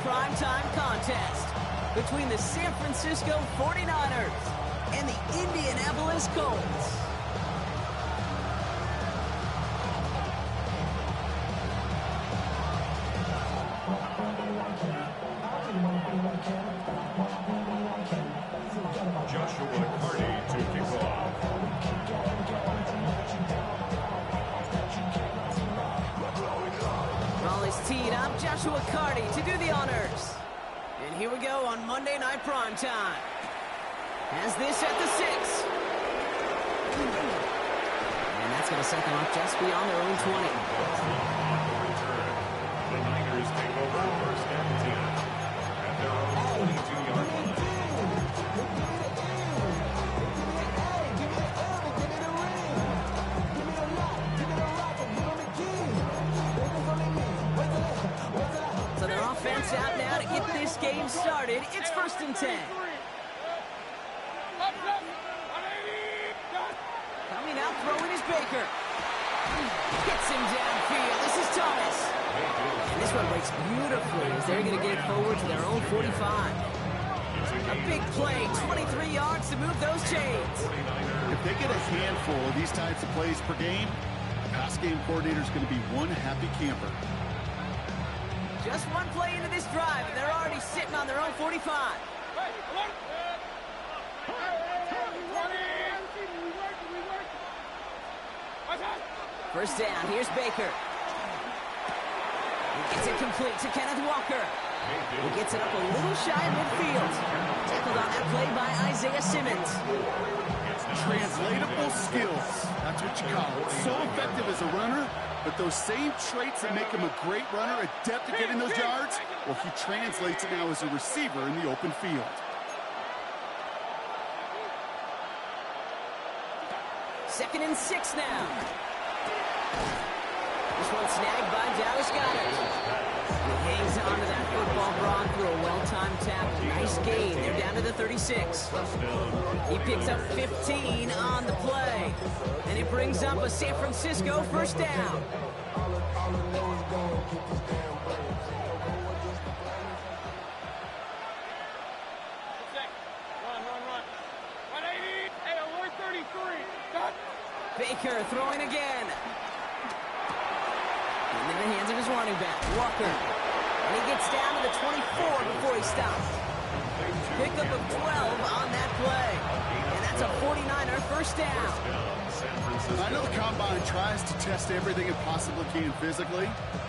primetime contest between the San Francisco 49ers and the Indianapolis Colts. Teed up Joshua Carty to do the honors. And here we go on Monday Night Primetime. Has this at the 6. And that's going to set them up just beyond their own 20. The Niners take over first and 10 at their own 22-yard line. So their offense out now to get this game started. It's first and 10. Coming out throwing is Baker. Hits him downfield. This is Thomas. And this one breaks beautifully as they're going to get it forward to their own 45. A big play, 23 yards to move those chains. If they get a handful of these types of plays per game, the pass game coordinator is going to be one happy camper. Just one play into this drive, and they're already sitting on their own 45. First down, here's Baker. He gets it complete to Kenneth Walker. He gets it up a little shy of midfield. Tackled on that play by Isaiah Simmons. Translatable skills. That's what you call it. So effective as a runner, but those same traits that make him a great runner, adept at getting those yards, well, he translates it now as a receiver in the open field. Second and 6 now. This one snagged by Dallas Goedert. He hangs on to that football Braun through a well-timed tackle. Nice gain. They're down to the 36. He picks up 15 on the play. And it brings up a San Francisco first down. Baker throwing again. In the hands of his running back, Walker. And he gets down to the 24 before he stops. Pickup of 12 on that play. And that's a 49er first down. I know the Combine tries to test everything it possibly can physically,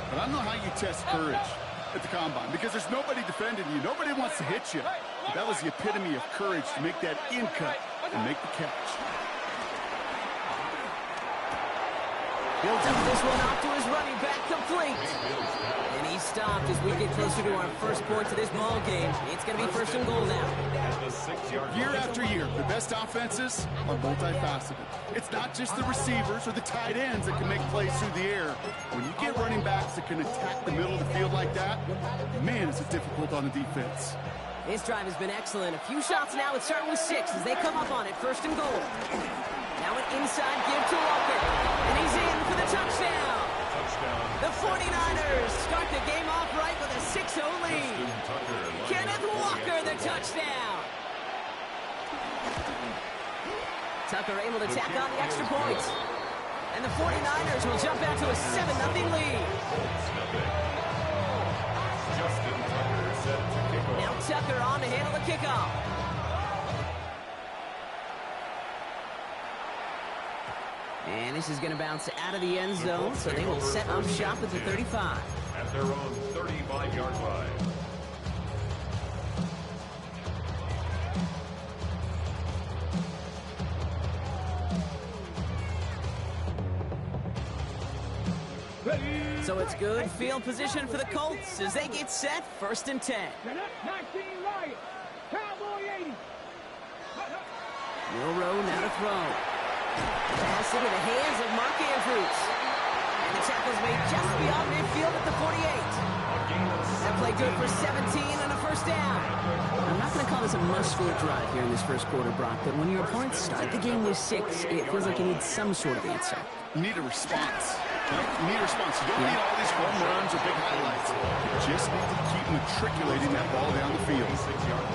but I don't know how you test courage at the Combine because there's nobody defending you. Nobody wants to hit you. But that was the epitome of courage to make that in cut and make the catch. Builds up this one off to his running back, complete. And he stopped as we get closer to our first point to this ball game. It's going to be first and goal now. Year after year, the best offenses are multifaceted. It's not just the receivers or the tight ends that can make plays through the air. When you get running backs that can attack the middle of the field like that, man, is it difficult on the defense. This drive has been excellent. A few shots now. It's starting with 6 as they come up on it. First and goal. Now an inside give to Walker. And he's in for the touchdown. The 49ers start the game off right with a 6-0 lead. Kenneth Walker, the touchdown. Tucker able to tack on the extra points. And the 49ers will jump out to a 7-0 lead. Now Tucker on to handle the kickoff. And this is going to bounce out of the end zone, so they will set up shop at the 35. At their own 35-yard line. So it's good field position for the Colts as they get set first and 10. Milrow now to throw. Pass into the hands of Mark Andrews. And the tackle's made just beyond midfield at the 48. That play good for 17 and a first down. I'm not going to call this a must-score drive here in this first quarter, Brock, but when your opponents start the game with 6, it feels like you need some sort of answer. You need a response. You need a response. You don't need all these home runs or big highlights. You just need to keep matriculating that ball down the field.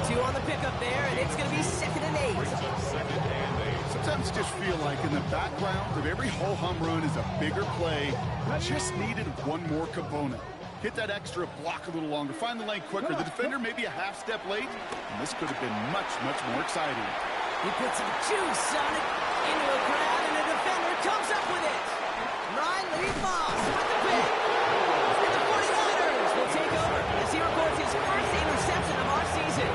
2 on the pickup there, and it's going to be 2nd and 8. Sometimes you just feel like in the background of every ho-hum run is a bigger play. Just needed one more component. Hit that extra block a little longer. Find the lane quicker. The defender maybe a half step late, and this could have been much, much more exciting. He puts some juice on it into a crowd, and the defender comes up with it. Riley Moss with the pick. And the 49ers will take over as he records his first interception of our season.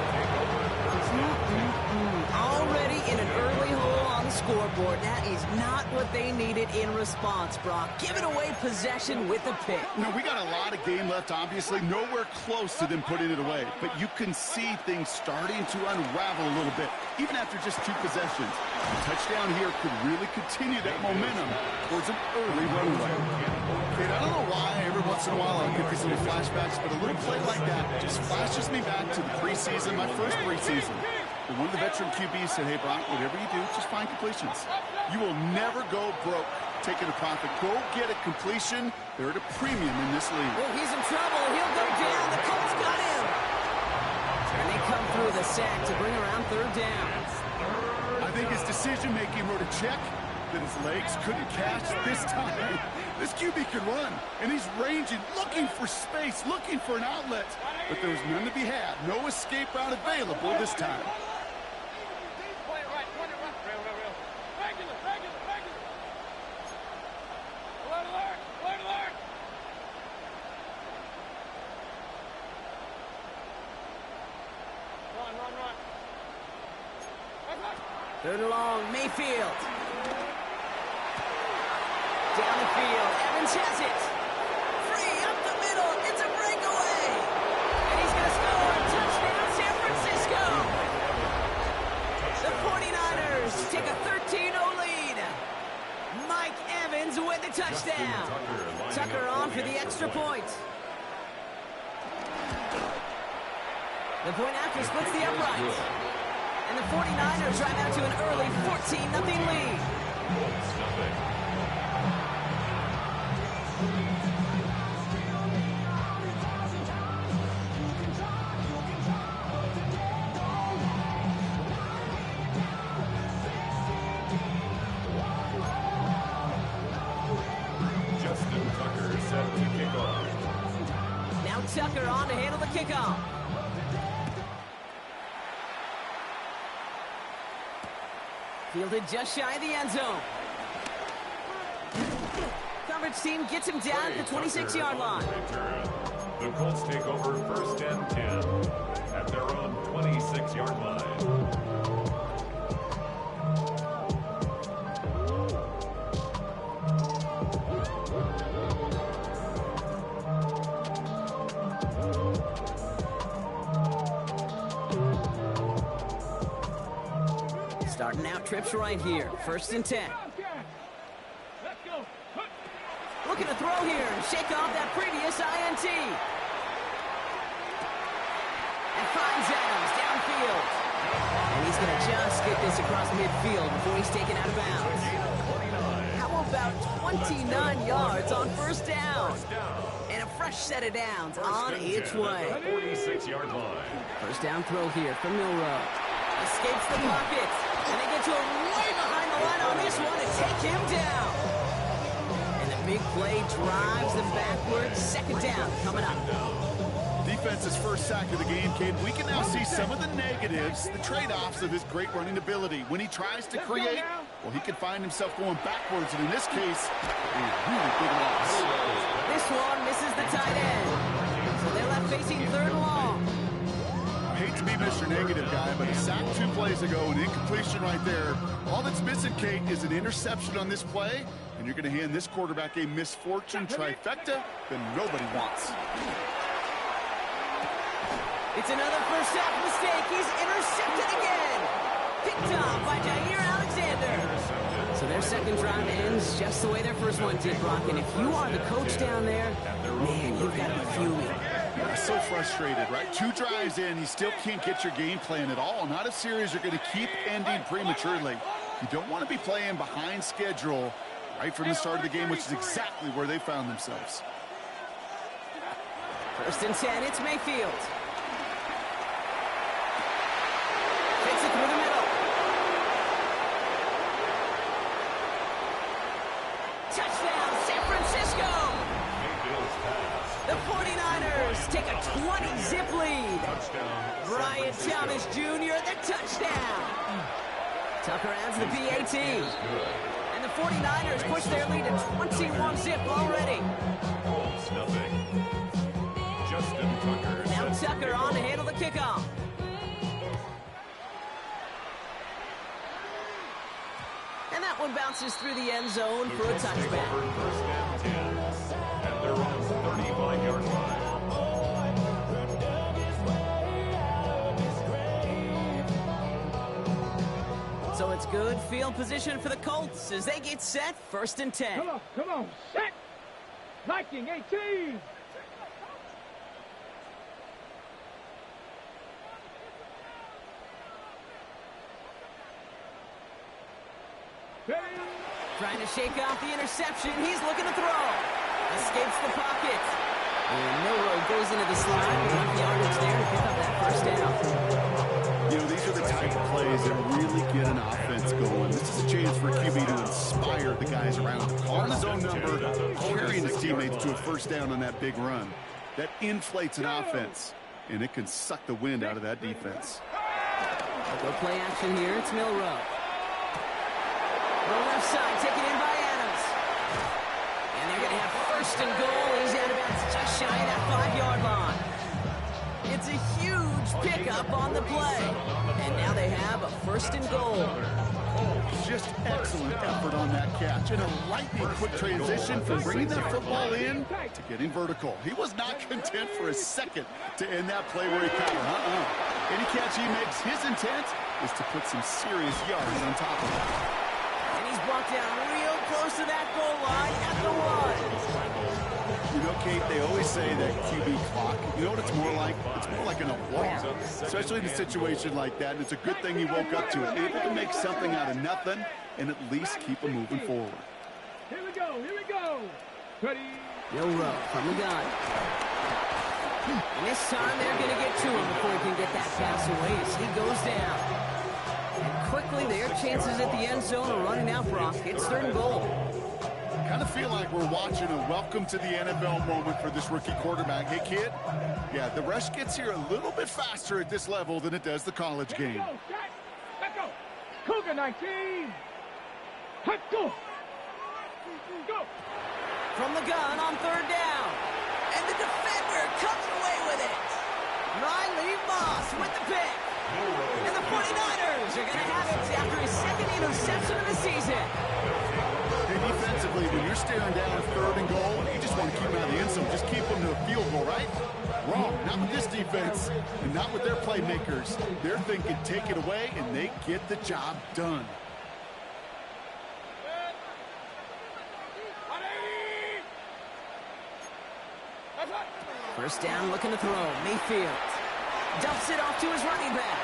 Already in an early hole on the scoreboard. That is not what they needed in response, Brock. Giving away possession with the pick. Now, we got a lot of game left, obviously. Nowhere close to them putting it away. But you can see things starting to unravel a little bit, even after just 2 possessions. A touchdown here could really continue that momentum towards an early runaway. And I don't know why every once in a while I'll get these little flashbacks, but a little play like that just flashes me back to the preseason, my first preseason. And one of the veteran QBs said, hey, Brock, whatever you do, just find completions. You will never go broke taking a profit. Go get a completion. They're at a premium in this league. Oh, he's in trouble. He'll go down. The Colts got him. And they come through the sack to bring around 3rd down. I think his decision-making wrote a check that his legs couldn't catch this time. This QB can run, and he's ranging, looking for space, looking for an outlet. But there was none to be had. No escape route available this time. Third and long, Mayfield. Down the field, Evans has it. Free, up the middle, it's a breakaway. And he's going to score. Touchdown, San Francisco. The 49ers take a 13-0 lead. Mike Evans with the touchdown. Tucker on for the extra point. The point after splits the uprights. And the 49ers drive out to an early 14-0 lead. Justin Tucker set to kick off. Now Tucker on to handle the kickoff. Fielded just shy of the end zone. Coverage team gets him down at the 26-yard line. The Colts take over 1st and 10 at their own 26-yard line. Starting out trips right here. 1st and 10. Looking to throw here and shake off that previous INT. And finds Adams downfield. And he's going to just get this across midfield before he's taken out of bounds. How about 29 yards on 1st down? And a fresh set of downs on its way. 46-yard line. 1st down throw here from Milrow. Escapes the pocket. And they get to him way behind the line on this one and take him down. And the big play drives them backwards. 2nd down coming up. Defense's first sack of the game, Kate. We can now see some of the negatives, the trade-offs of his great running ability. When he tries to create, well, he can find himself going backwards. And in this case, a really big loss. This one misses the tight end. So they're left facing 3rd and long. I hate to be Mr. Negative guy, but a sack 2 plays ago, an incompletion right there. All that's missing, Kate, is an interception on this play, and you're going to hand this quarterback a misfortune trifecta that nobody wants. It's another first half mistake. He's intercepted again. Picked off by Jair Alexander. So their 2nd drive ends just the way their first one did, Brock. And if you are the coach down there, man, you've got to be fuming. Yeah, so frustrated, right? 2 drives in, you still can't get your game plan at all. Not a series you're going to keep ending prematurely. You don't want to be playing behind schedule right from the start of the game, which is exactly where they found themselves. 1st and 10, it's Mayfield. Takes it through the middle. Touchdown, San Francisco! The 49ers take a 20-zip lead. Brian Thomas Jr., the touchdown. Tucker adds the PAT. And the 49ers push their lead to 21-zip already. Colts nothing. Justin Tucker. Now Tucker on to handle the kickoff. And that one bounces through the end zone for a touchback. 1st and 10 at their own 35-yard line. So it's good field position for the Colts as they get set. 1st and 10. Come on, set. Liking 18. Trying to shake off the interception. He's looking to throw. Escapes the pocket. And Milroe goes into the slide with enough yardage there to pick up that 1st down. You know, these are the type of plays that really get an offense going. This is a chance for QB to inspire the guys around him. Calling his own number, carrying his teammates to a 1st down on that big run. That inflates an offense, and it can suck the wind out of that defense. Go play action here. It's Milroe. The left side, taken in by Adams. And they're going to have 1st and goal. He's out about just shy of that 5-yard line. It's a huge pickup on the play. And now they have a 1st and goal. Just excellent effort on that catch. And a lightning quick transition from bringing that football in to getting vertical. He was not content for a second to end that play where he caught it. Any catch he makes, his intent is to put some serious yards on top of it. And he's brought down real close to that goal line at the 1. You know, Kate, they always say that QB clock, you know what it's more like? It's more like an alarm, especially in a situation like that. And it's a good thing he woke up to it, able to make something out of nothing and at least keep him moving forward. Here we go. Ready. Milroe from the gun. And this time they're going to get to him before he can get that pass away as he goes down. And quickly their chances at the end zone are running out, Brock. It's 3rd and goal. Kind of feel like we're watching a welcome to the NFL moment for this rookie quarterback. Hey, kid, yeah, the rush gets here a little bit faster at this level than it does the college game. Let's go. Cougar 19. Let's go. Go. From the gun on 3rd down. And the defender comes away with it. Riley Moss with the pick. And the 49ers are going to have it after his 2nd interception of the season. Hey, defensively, when you're staring down 3rd and goal, you just want to keep him out of the end zone. Just keep him to a field goal, right? Wrong. Not with this defense and not with their playmakers. They're thinking take it away, and they get the job done. 1st down, looking to throw. Mayfield dumps it off to his running back.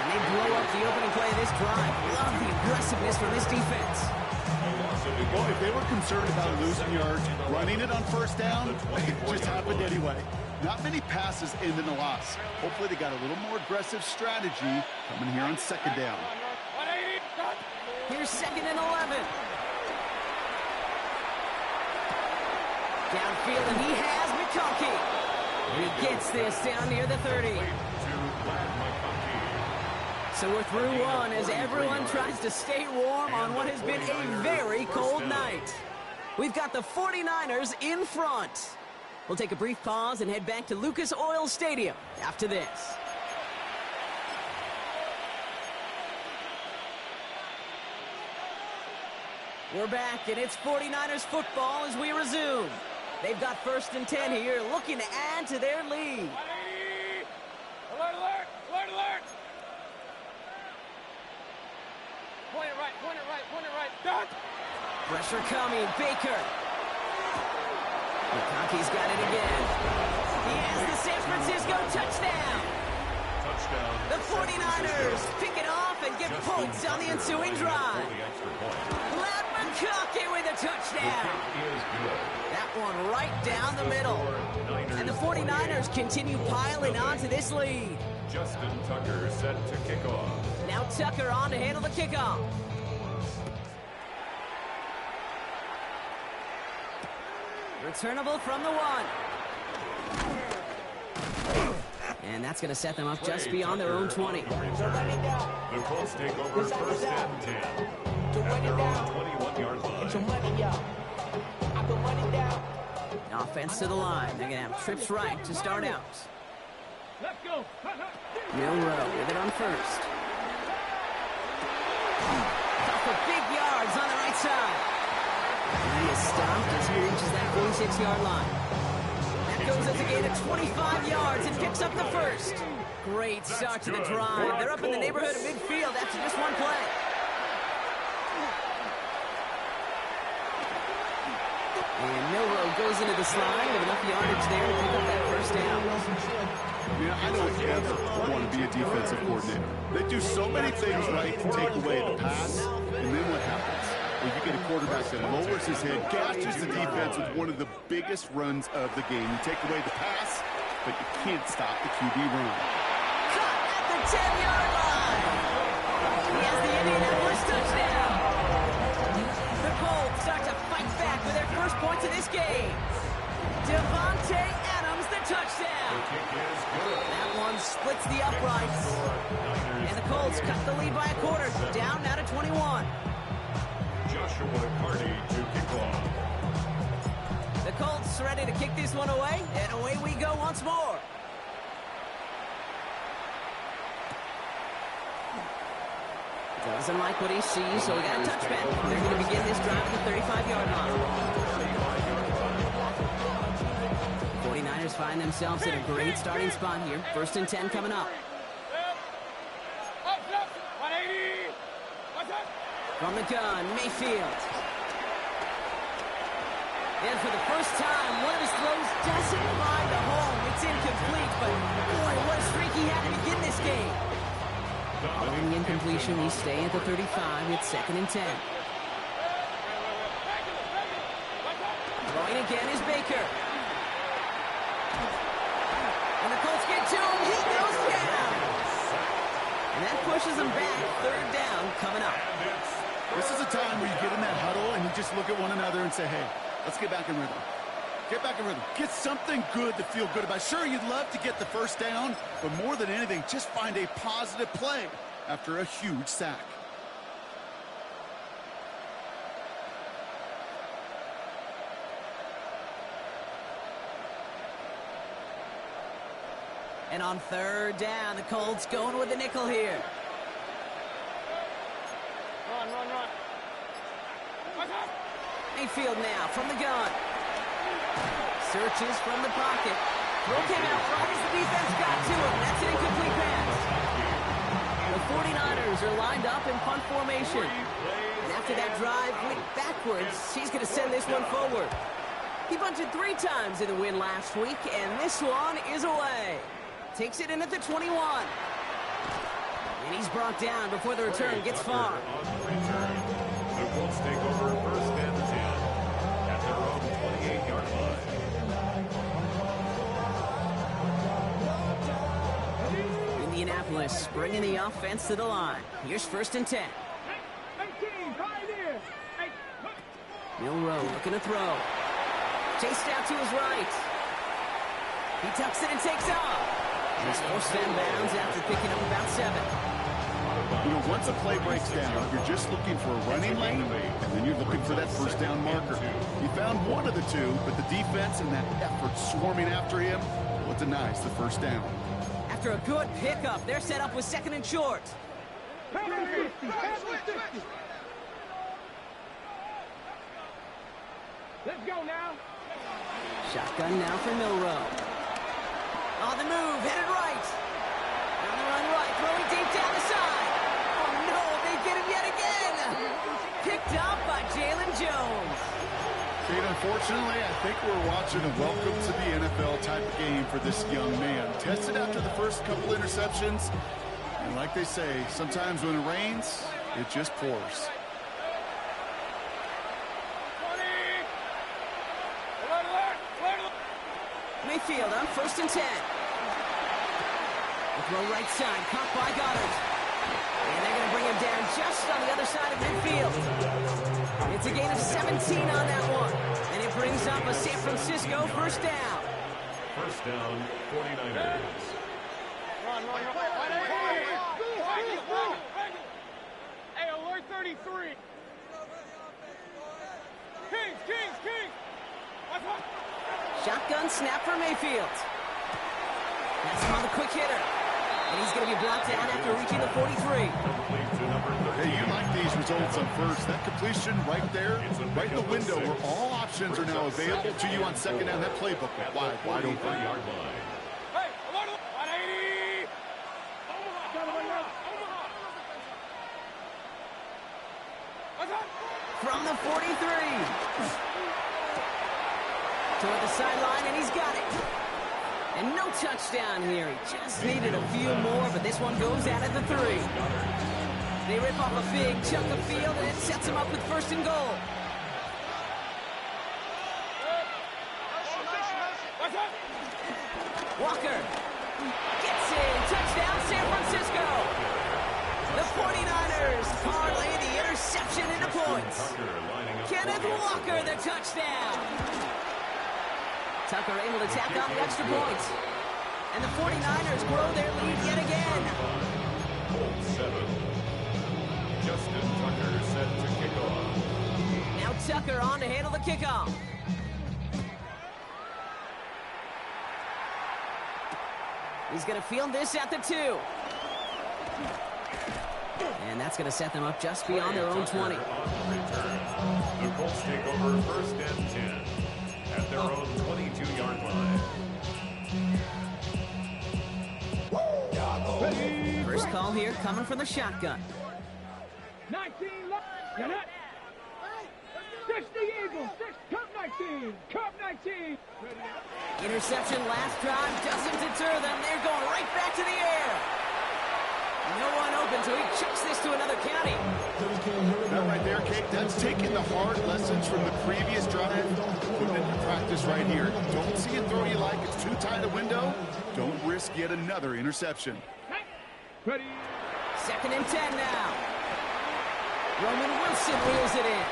And they blow up the opening play of this drive. Love the aggressiveness from this defense. Well, if they were concerned about losing yards, running it on 1st down, it just happened anyway. Not many passes end in a loss. Hopefully they got a little more aggressive strategy coming here on 2nd down. Here's 2nd and 11. Downfield, and he has McConkey. He gets this down near the 30. So we're through one as everyone tries to stay warm on what has been a very cold night. We've got the 49ers in front. We'll take a brief pause and head back to Lucas Oil Stadium after this. We're back, and it's 49ers football as we resume. They've got 1st and 10 here, looking to add to their lead. Alert, alert, alert, alert. Point it right. Dot. Pressure coming, Baker. McConkey's got it again. He has the San Francisco touchdown. The 49ers pick it off and get points on the ensuing drive. Glad Cocky with a touchdown. That one right down the middle. And the 49ers continue piling on to this lead. Justin Tucker set to kick off. Now Tucker on to handle the kickoff. Returnable from the 1. And that's going to set them up just beyond their own 20. The Colts take over first and 10 at their own 21-yard line. Offense to the line. They're going to have trips right to start out. Let's go. Milrow with it on first. Off for big yards on the right side. And he is stopped as he reaches that 46-yard line. That goes as a gain of 25 yards and picks up the first. Great start to the drive. They're up in the neighborhood of midfield after just one play. And Milrow goes into the slide with enough yardage there to pick up that first down. Yeah, I don't ever want to be a defensive coordinator. They do so many things right to take away the pass, and then what happens? Well, you get a quarterback that lowers his head, gashes the defense with one of the biggest runs of the game. You take away the pass, but you can't stop the QB run. Cut at the 10-yard line. He has the Indianapolis touchdown. The Colts start to fight back with their first points of this game. Devontae Adams, the touchdown. That one splits the uprights. And the Colts cut the lead by a quarter. Down now to 21. Joshua Carty to kick off. The Colts ready to kick this one away, and away we go once more. Doesn't like what he sees, so we got a touchback. They're going to begin this drive at the 35-yard line. 49ers find themselves in a great starting spot here. First and 10 coming up. From the gun, Mayfield. And for the first time, one of his throws doesn't find a home. It's incomplete, but boy, what a streak he had to begin this game. Following the incompletion, we stay at the 35 with 2nd and 10. Going again is Baker. And the Colts get to him. He goes down. And that pushes him back. 3rd down coming up. This is a time where you get in that huddle and you just look at one another and say, hey, let's get back in rhythm. Get back in rhythm. Get something good to feel good about. Sure, you'd love to get the first down, but more than anything, just find a positive play after a huge sack. And on 3rd down, the Colts going with the nickel here. Run. Mayfield now from the gun. Searches from the pocket. Throw came out right as the defense got to him. That's an incomplete pass. The 49ers are lined up in punt formation. And after that drive went backwards, he's going to send this one forward. He bunted 3 times in the win last week, and this one is away. Takes it in at the 21. And he's brought down before the return gets far. The Colts take over first and 10 at their own 28-yard line. Indianapolis bringing the offense to the line. Here's 1st and 10. 18, pioneer. Milrow looking to throw. Chased out to his right. He tucks it and takes off. And he's forced out of bounds after picking up about 7. You know, once a play breaks down, you're just looking for a running lane, and then you're looking for that first down marker. He found one of the two, but the defense and that effort swarming after him, well, it denies the first down. After a good pickup, they're set up with 2nd and short. Let's go now. Shotgun now for Milrow. On the move, headed right. On the run right, throwing deep down the side. Oh no, they get him yet again. Picked up by Jalen Jones. Kate, unfortunately, I think we're watching a welcome to the NFL type of game for this young man. Tested after the first couple interceptions, and like they say, sometimes when it rains, it just pours. midfield on 1st and 10. The throw right side, caught by Goddard. And they're going to bring him down just on the other side of midfield. It's a gain of 17 on that one. And it brings up a San Francisco first down. First down, 49ers. Hey, alert 33. Kings. Shotgun snap for Mayfield. That's him on the quick hitter. And he's going to be blocked down after reaching the 43. Hey, you like these results on first. That completion right there, right in the window where all options are now available to you on second down. That playbook wide open. Hey, 180. From the 43. Toward the sideline, and he's got it. And no touchdown here. He just needed a few more, but this one goes out at the 3. They rip off a big chunk of field, and it sets him up with 1st and goal. Walker gets in. Touchdown, San Francisco. The 49ers parlay the interception into points. Kenneth Walker, the touchdown. Tucker able to tack on the extra points. And the 49ers grow their lead yet again. Colts 7. Justin Tucker set to kick off. Now Tucker on to handle the kickoff. He's going to field this at the 2. And that's going to set them up just beyond their own 20. The Colts take over 1st and 10 at their own 22-yard line. First call here coming from the shotgun. 19 left. Get it. 60 Eagles. 6 Cup 19. Cup 19. Interception last drive doesn't deter them. They're going right back to the air. No one open, so he chucks this to another county. That right there, Kate, that's taking the hard lessons from the previous drive, putting it into practice right here. Don't see a throw you like, it's too tight a window. Don't risk yet another interception. Ready. 2nd and 10 now. Roman Wilson wheels it in.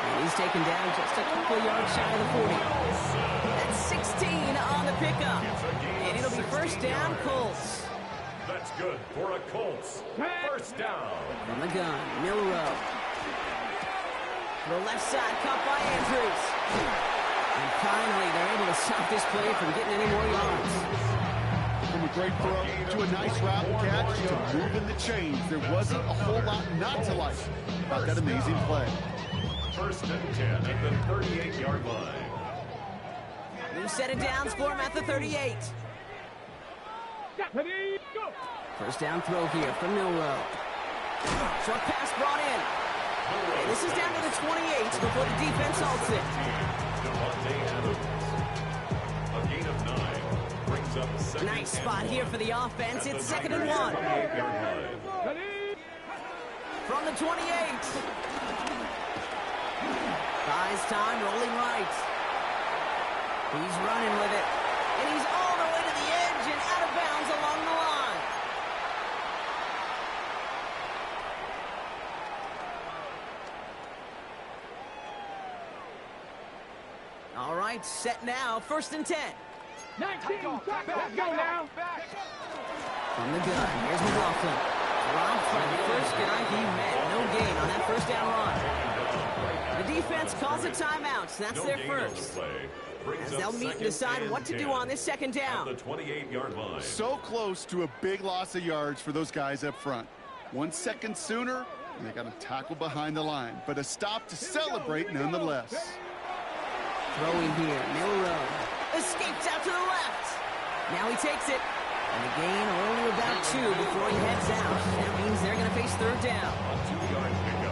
And he's taken down just a couple yards shy of the 40. That's 16 on the pickup. And it'll be first down, Colts. That's good for a Colts. First down. From the gun, Milrow. To the left side, caught by Andrews. And finally, they're able to stop this play from getting any more yards. From a great throw to a nice route catch to moving the chains. There wasn't a whole lot not to like about that amazing play. 1st and 10 at the 38-yard line. New set of downs for him at the 38. Ready. Go. First down throw here from Milrow. Short pass brought in. And this is down to the 28 before the defense halts it. Devontae Adams. A gain of 9 brings up 2nd. Nice spot here for the offense. It's 2nd and 1. 28-yard line. Ready. From the 28. Buys time, rolling right. He's running with it. And he's all the way to the edge and out of bounds along the line. All right, set now. 1st and 10. 19. Let's go now. From the gun, here's McLaughlin. Dropped by the first guy he met. No gain on that first down run. The defense calls a timeout. That's their first. As they'll meet and decide what to do on this 2nd down. The 28-yard line. So close to a big loss of yards for those guys up front. 1 second sooner, and they got to tackle behind the line. But a stop to celebrate nonetheless. Throwing here, Milrow. Escapes out to the left. Now he takes it. And the gain only about 2 before he heads out. That means they're going to face 3rd down.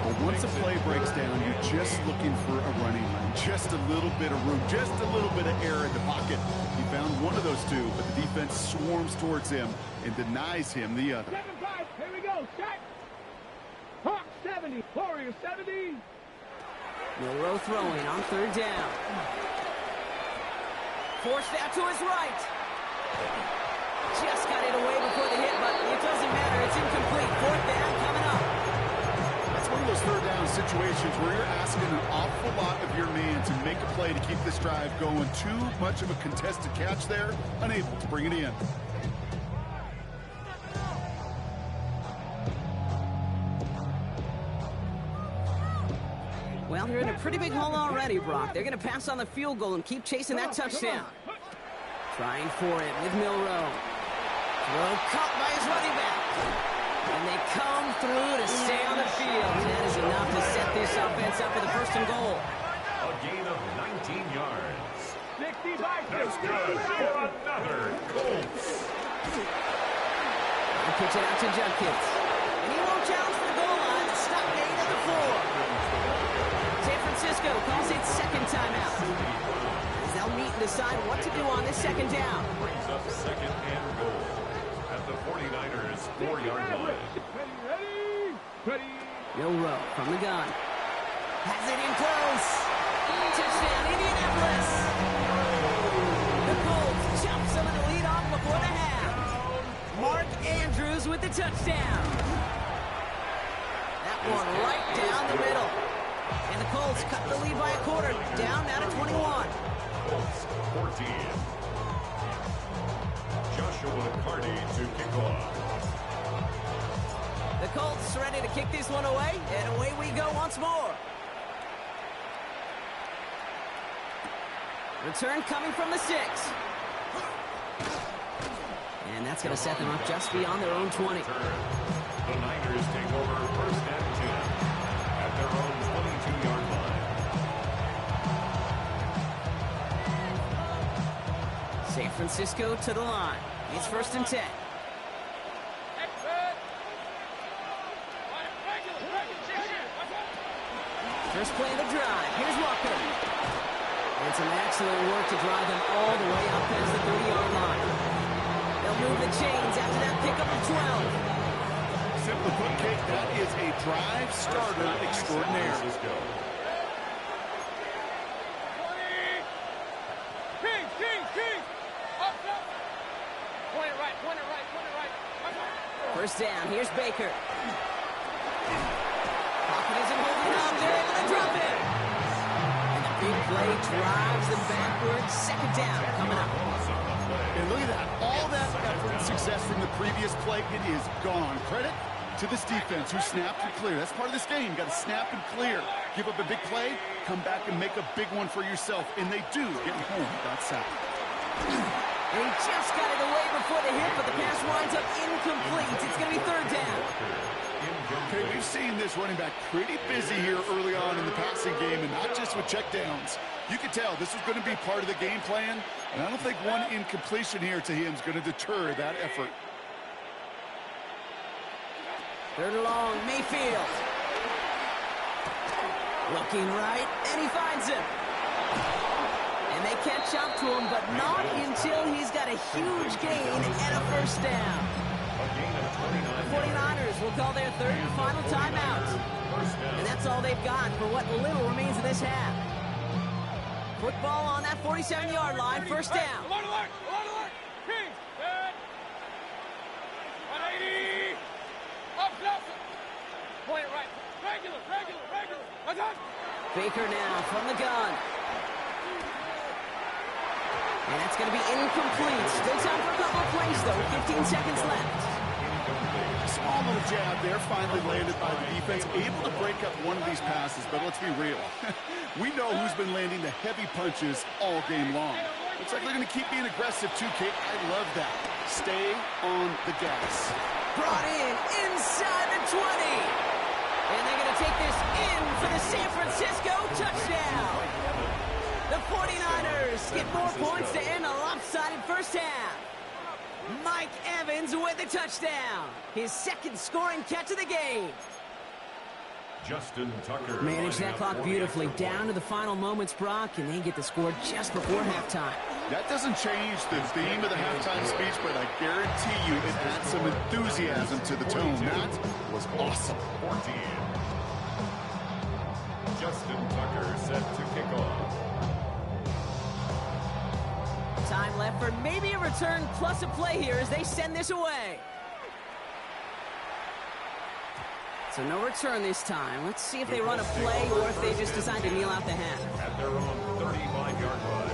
But once a play breaks down, you're just looking for a running lane. Just a little bit of room, just a little bit of air in the pocket. He found one of those 2, but the defense swarms towards him and denies him the other. 7-5. Here we go. Set. Hawk 70. Warrior 70. Milrow throwing on 3rd down. Forced out to his right. Just got it away before the hit, but it doesn't matter. It's incomplete. Fourth down coming up. That's one of those third down situations where you're asking an awful lot of your man to make a play to keep this drive going. Too much of a contested catch there, unable to bring it in. Well, they're in a pretty big hole already, Brock. They're going to pass on the field goal and keep chasing that touchdown. Trying for it with Milroe. Throw caught by his running back. And they come through to stay on the field. That is enough to set this offense up for the first and goal. A gain of 19 yards. 60 by 50. That's good for another Colts. They'll pitch it out to Judkins. And he won't challenge for the goal line. Stop gain at the 4. San Francisco calls it second timeout. As they'll meet and decide what to do on this second down. Brings up second and goal at the 49ers 4-yard line. Ready. Milroe from the gun. Has it in close. Touchdown, Indianapolis. The Colts jump some of the lead off before the half. Mark Andrews with the touchdown. That one right down the middle. And the Colts cut the lead by a quarter. Down now to 21. Colts 14. Joshua Carty to kick off. The Colts ready to kick this one away, and away we go once more. Return coming from the 6. And that's going to set them up just beyond their own 20. The Niners take over first and 10 at their own 22-yard line. San Francisco to the line. It's first and 10. First play of the drive. Here's Walker. And some excellent work to drive them all the way out past the 30-yard line. They'll move the chains after that pickup of 12. Simply put, Kate, that is a drive starter extraordinaire. King. Up. Point it right. First down. Here's Baker. Pocket isn't holding on. They're able to drop it. And the big play drives them backwards. Second down coming up. And look at that. All that effort and success from the previous play, it is gone. Credit to this defense who snapped and clear. That's part of this game. You got to snap and clear. Give up a big play, come back and make a big one for yourself. And they do, getting home with that sack. And he just got it away before the hit, but the pass winds up incomplete. It's going to be third down. Okay, we've seen this running back pretty busy here early on in the passing game, and not just with checkdowns. You can tell this was going to be part of the game plan, and I don't think one incompletion here to him is going to deter that effort. Third and long, Mayfield. Looking right, and he finds him. And they catch up to him, but not until he's got a huge gain and a first down. The 49ers will call their third and final timeout. And that's all they've got for what little remains of this half. Football on that 47-yard line, first down. Alert. King. Good. 180. Up. Point it right. Regular. Baker now from the gun. And that's going to be incomplete. Still time for a couple of plays, though. 15 seconds left. Small little jab there, finally landed by the defense. Able to break up one of these passes, but let's be real. We know who's been landing the heavy punches all game long. Looks like they're going to keep being aggressive, too, Kate. I love that. Stay on the gas. Brought in inside the 20. And they're going to take this in for the San Francisco touchdown. The 49ers get more points to end a lopsided first half. Mike Evans with the touchdown. His second scoring catch of the game. Justin Tucker Managed that clock beautifully down to the final moments, Brock, and they get the score just before halftime. That doesn't change the theme of the halftime speech, but I guarantee you it adds some enthusiasm to the tone. That was awesome. 14. Justin Tucker set to kick off. Time left for maybe a return plus a play here as they send this away. So no return this time. Let's see if they run a play or if they just decide to kneel out the half. At their own 35-yard line.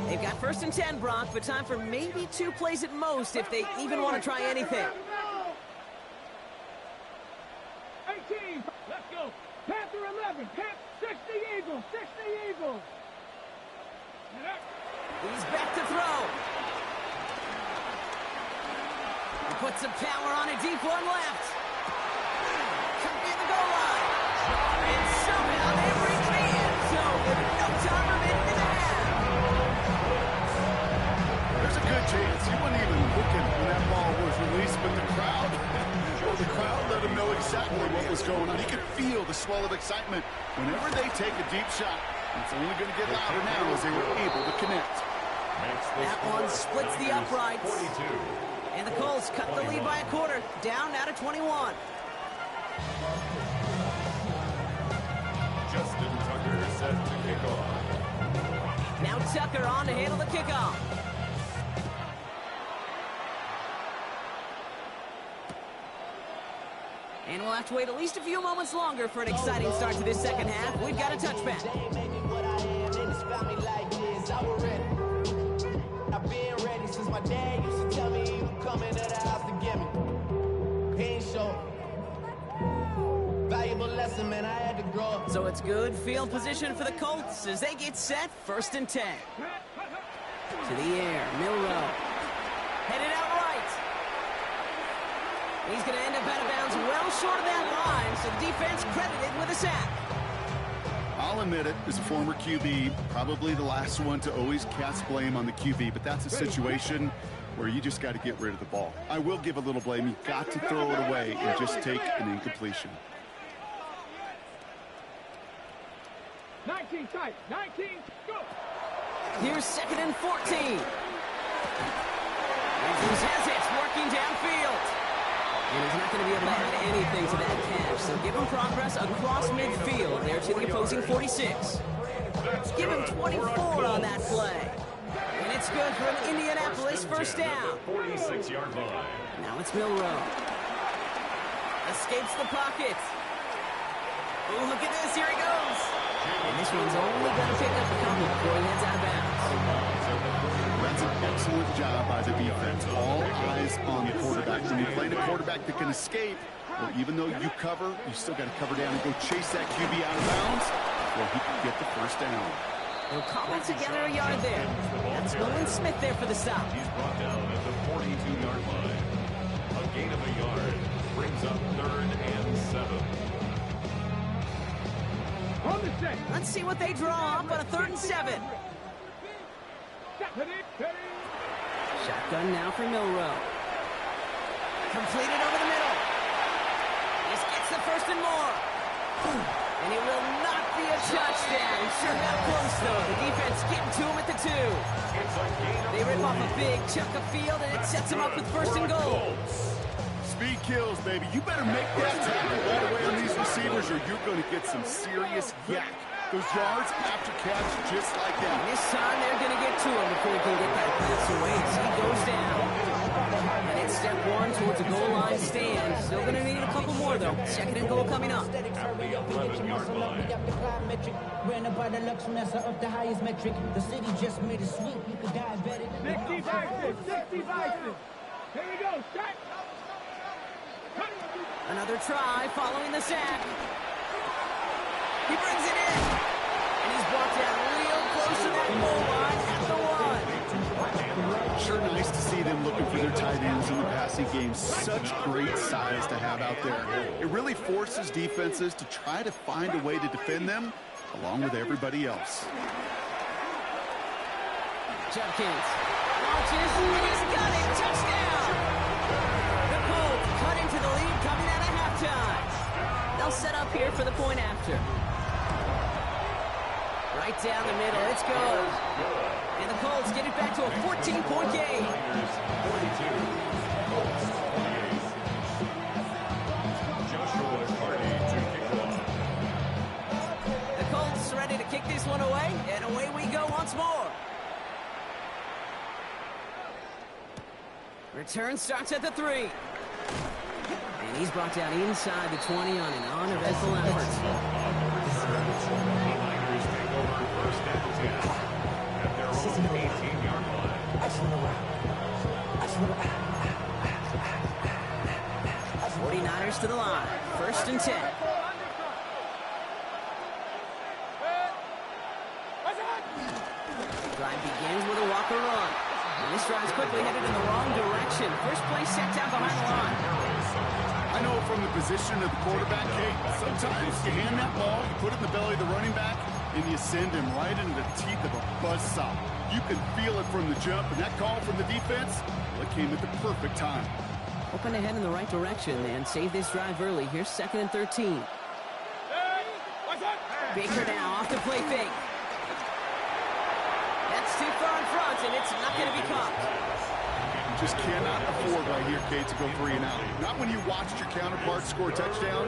They've got 1st and 10, Brock, but time for maybe 2 plays at most if they even want to try anything. 18. Let's go. Panther 11. 60 Eagles. 60 Eagles. He's back to throw. He puts some power on a deep one left. Could be the goal line. And somehow they reach the end zone with no time remaining in the half. There's a good chance he wasn't even looking when that ball was released, but the crowd let him know exactly what was going on. He could feel the swell of excitement whenever they take a deep shot. It's only going to get louder now as they were able to connect. That one splits the uprights. 42. And the Colts cut the lead by a quarter, down now to 21. Justin Tucker set to kick off. Now Tucker on to handle the kickoff. And we'll have to wait at least a few moments longer for an exciting start to this second half. We've got a touchback. I've been ready since my dad used to tell me he would come into the house to get me. He ain't show. Valuable lesson, man, I had to grow up. So it's good field position for the Colts as they get set, 1st and 10. To the air, Milrow. Headed out right. He's going to end up out of bounds well short of that line, so the defense credited with a sack. I'll admit it, as a former QB, probably the last one to always cast blame on the QB, but that's a situation where you just got to get rid of the ball. I will give a little blame. You've got to throw it away and just take an incompletion. 19 tight. 19. Go. Here's 2nd and 14. Andrews has it, working downfield. And he's not going to be able to add anything to that catch, so give him progress across midfield there to the opposing 46. Give him 24 on that play. And it's good for an Indianapolis 1st down. 46-yard line. Now it's Milrow. Escapes the pocket. Oh, look at this, here he goes. And this one's only going to pick up a couple before he heads out of bounds. That's an excellent job by the defense. All eyes on the quarterback. When you're playing a quarterback that can escape, well, even though you cover, you still got to cover down and go chase that QB out of bounds, well, he can get the 1st down. They'll cobble together a yard there. That's Nolan Smith there for the stop. He's brought down at the 42-yard line. A gain of a yard brings up 3rd and 7. On the set. Let's see what they draw up on a 3rd and 7. Shotgun now for Milrow. Completed over the middle. This gets the 1st and more. And it will not be a touchdown. Sure got close, though. The defense getting to him at the 2. They rip off a big chunk of field, and it sets them up with 1st and goal. Speed kills, baby. You better make that tackle right away on these receivers or you're going to get some serious yak. Those yards after catch just like that. And this time they're going to get to him before he can get that pass away as he goes down. And it's step 1 towards a goal line stand. Still going to need a couple more, though. 2nd and goal coming up. At the 11-yard line. Ran up by the Lux Messer up the highest metric. The city just made a sweep. You could die better than 60 vices. 60 vices. Here we go. Set. Another try following the sack. He brings it in. And he's brought down real close to that goal line at the 1. Sure nice to see them looking for their tight ends in the passing game. Such great size to have out there. It really forces defenses to try to find a way to defend them along with everybody else. Judkins launches, and he's got it. Touchdown! The Colts cut into the lead coming out of halftime. They'll set up here for the point after. Right down the middle. It's good. And the Colts get it back to a 14-point game. The Colts ready to kick this one away, and away we go once more. Return starts at the 3. And he's brought down inside the 20 on an uneventful effort. First and 10 at their own 18-yard line. 49ers to the line. First and 10. Drive begins with a walker run. And this drive's quickly headed in the wrong direction. First play set down behind the line. I know from the position of the quarterback, Kate, sometimes you hand that ball, you put it in the belly of the running back, and you send him right into the teeth of a buzzsaw. You can feel it from the jump, and that call from the defense, well, it came at the perfect time. Hoping to head in the right direction and save this drive early. Here's 2nd and 13. Baker now off the play fake. That's too far in front, and it's not going to be caught. Just cannot afford right here, Kate, to go 3 and out. Not when you watched your counterpart score a touchdown.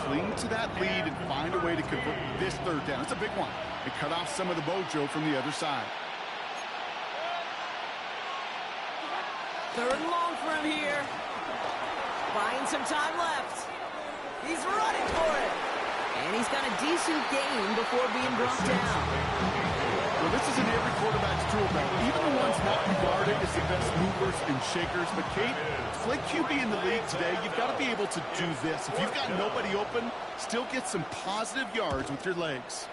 Cling to that lead and find a way to convert this 3rd down. It's a big one. And cut off some of the mojo from the other side. 3rd and long for him here. Buying some time left. He's running for it. And he's got a decent gain before being brought down. Well, this is in every quarterback's tool belt. Even the ones not regarded as the best movers and shakers. But, Kate, to play QB in the league today, you've got to be able to do this. If you've got nobody open, still get some positive yards with your legs.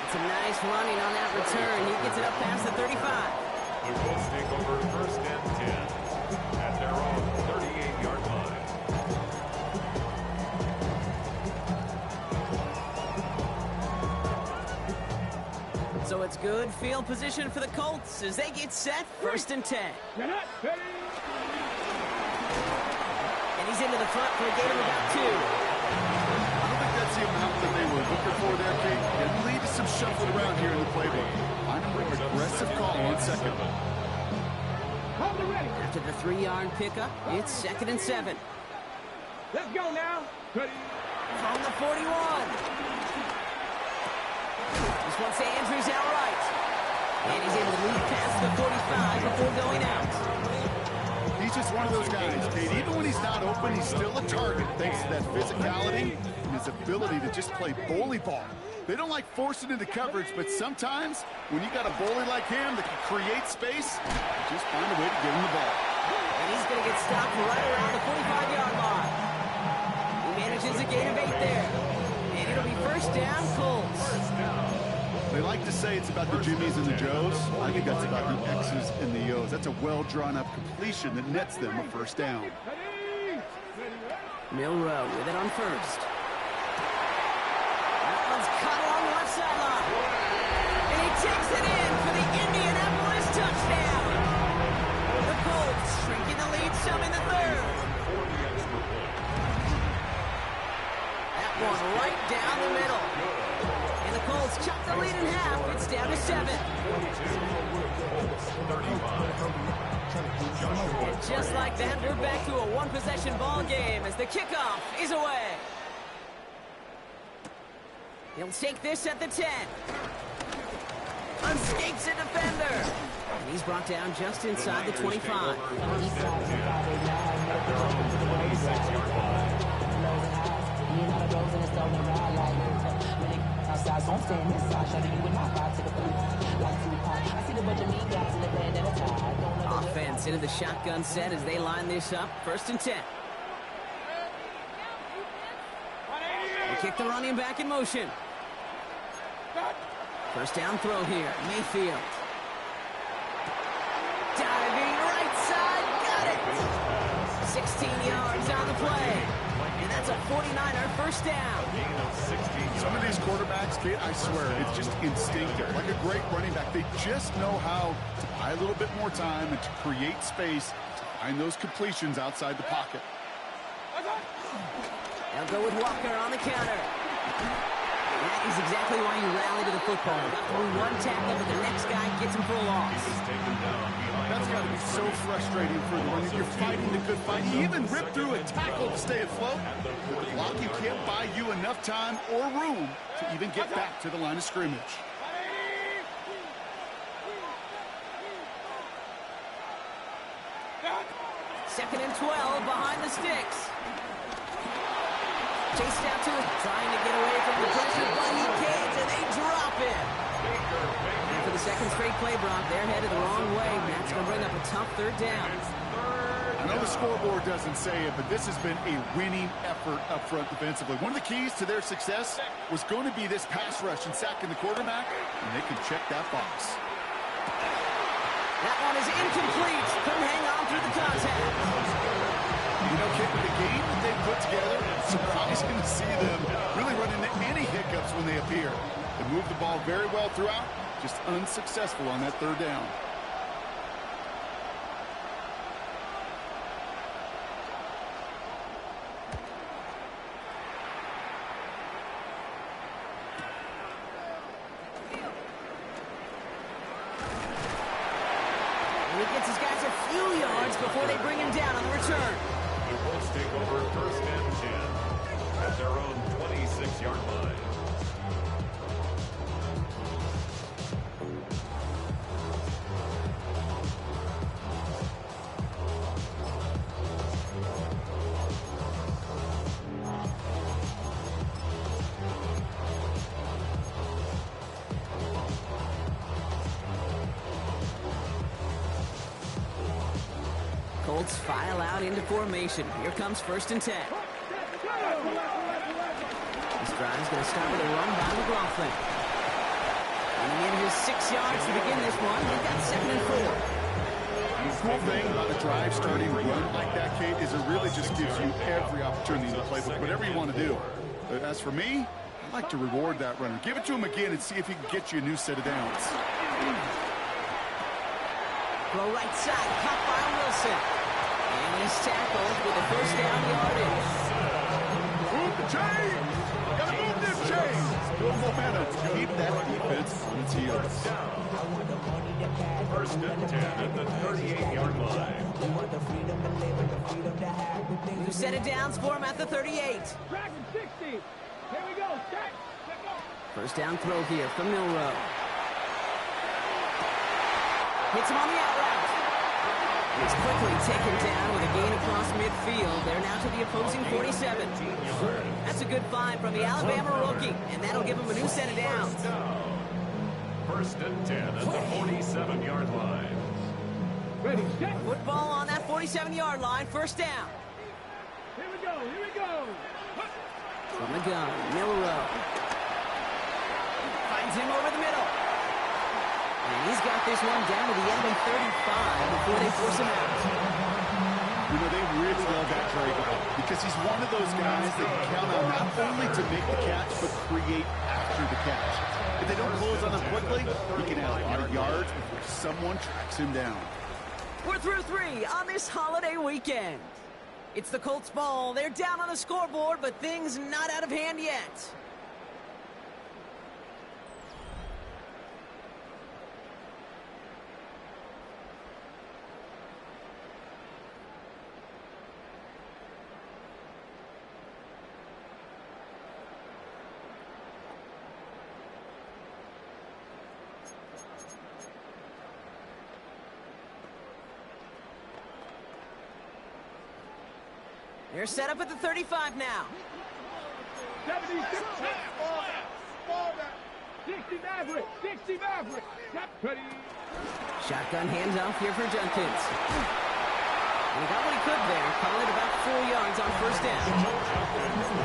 It's a nice running on that return. He gets it up past the 35. The Colts take over first and 10 at their own 38-yard line. So it's good field position for the Colts as they get set. 1st and 10. And he's into the front for a gain of about 2. I don't think that's the amount that they were looking for there, Kate. It lead to some shuffling around here in the playbook. Find a more aggressive call on 2nd. After the 3-yard pickup, it's 2nd and 7. Let's go now. From the 41. This one's to Andrews outright. And he's able to move past the 45 before going out. He's just one of those guys, Kate. Even when he's not open, he's still a target thanks to that physicality and his ability to just play bully ball. They don't like forcing into coverage, but sometimes when you got a bully like him that can create space, just find a way to get him the ball. And he's going to get stopped right around the 45-yard line. He manages a gain of 8 there. And it'll be 1st down, Colts. They like to say it's about the Jimmies and the Joes. I think that's about the X's and the O's. That's a well-drawn-up completion that nets them a 1st down. Milrow with it on 1st. That one's cut along the left sideline. And he takes it in for the Indianapolis touchdown. The Colts shrinking the lead some in the 3rd. That one right down the middle. And the Colts chop the lead in half. It's down to 7. And just like that, we're back to a one-possession ball game as the kickoff is away. He'll take this at the 10. Escapes a defender. And he's brought down just inside the 25. Offense into the shotgun set as they line this up. 1st and 10. They kick the running back in motion. 1st down throw here. Mayfield. Diving right side. Got it. 16 yards on the play. And that's a 49er 1st first down. Gain of 16 Some of these quarterbacks, kid, I swear, it's just instinctive. Like a great running back, they just know how to buy a little bit more time and to create space to find those completions outside the pocket. They'll go with Walker on the counter. That is exactly why you rally to the football. You got through one tackle, but the next guy gets him for a loss. taken down behind. That's got to be so frustrating for the runner. You're fighting the good fight. You even rip through a tackle to stay afloat. The blocking can't buy you enough time or room to even get back to the line of scrimmage. Second and 12 behind the sticks. Chased out to it, trying to get away from the pressure, but he can't, and they drop it. And for the second straight play, Brock, they're headed the wrong way. That's going to bring up a tough third down. I know the scoreboard doesn't say it, but this has been a winning effort up front defensively. One of the keys to their success was going to be this pass rush and sacking the quarterback, and they can check that box. That one is incomplete. Couldn't hang on through the contact. You know, Kit, the game that they put together, surprising to see them really run into any hiccups when they appear. They moved the ball very well throughout, just unsuccessful on that third down. And he gets his guys a few yards before they bring him down on the return. The Colts take over first and 10 at their own 26-yard line. Colts file out into formation. Here comes first and 10. This drive's going to start with a run by McLaughlin. Running in his 6 yards to begin this one. We've got second and 4. The cool thing about a drive starting run like that, Kate, is it really just gives you every opportunity in the playbook, whatever you want to do. But as for me, I like to reward that runner. Give it to him again and see if he can get you a new set of downs. Throw right side, caught by Wilson. And he's tackled with a first down yardage. Move the chains! Gotta move them chains! Good momentum. Keep that defense on its heels. First and 10 at the 38-yard line. New set of downs for him at the 38. Track and 60. Here we go. Set. Let go. First down throw here from Milrow. Hits him on the out route. He's quickly taken down with a gain across midfield. They're now to the opposing 47. That's a good find from the Alabama rookie, and that'll give him a new set of downs. First and 10 at the 47-yard line. Ready, set. Football on that 47-yard line, first down. Here we go. Here we go. From the gun, Milrow. Finds him over the middle. And he's got this one down to the enemy 35 before they force him out. You know, they really love that Dre guy because he's one of those guys that you count on not only to make the catch, but create after the catch. If they don't close on him quickly, he can add a lot of yards before someone tracks him down. We're through 3 on this holiday weekend. It's the Colts ball. They're down on the scoreboard, but things not out of hand yet. They're set up at the 35 now. 76. Ball back. 60 Maverick. 60 Maverick. Step ready. Shotgun handoff here for Jenkins. And he got what he could there. Call it about 4 yards on first down.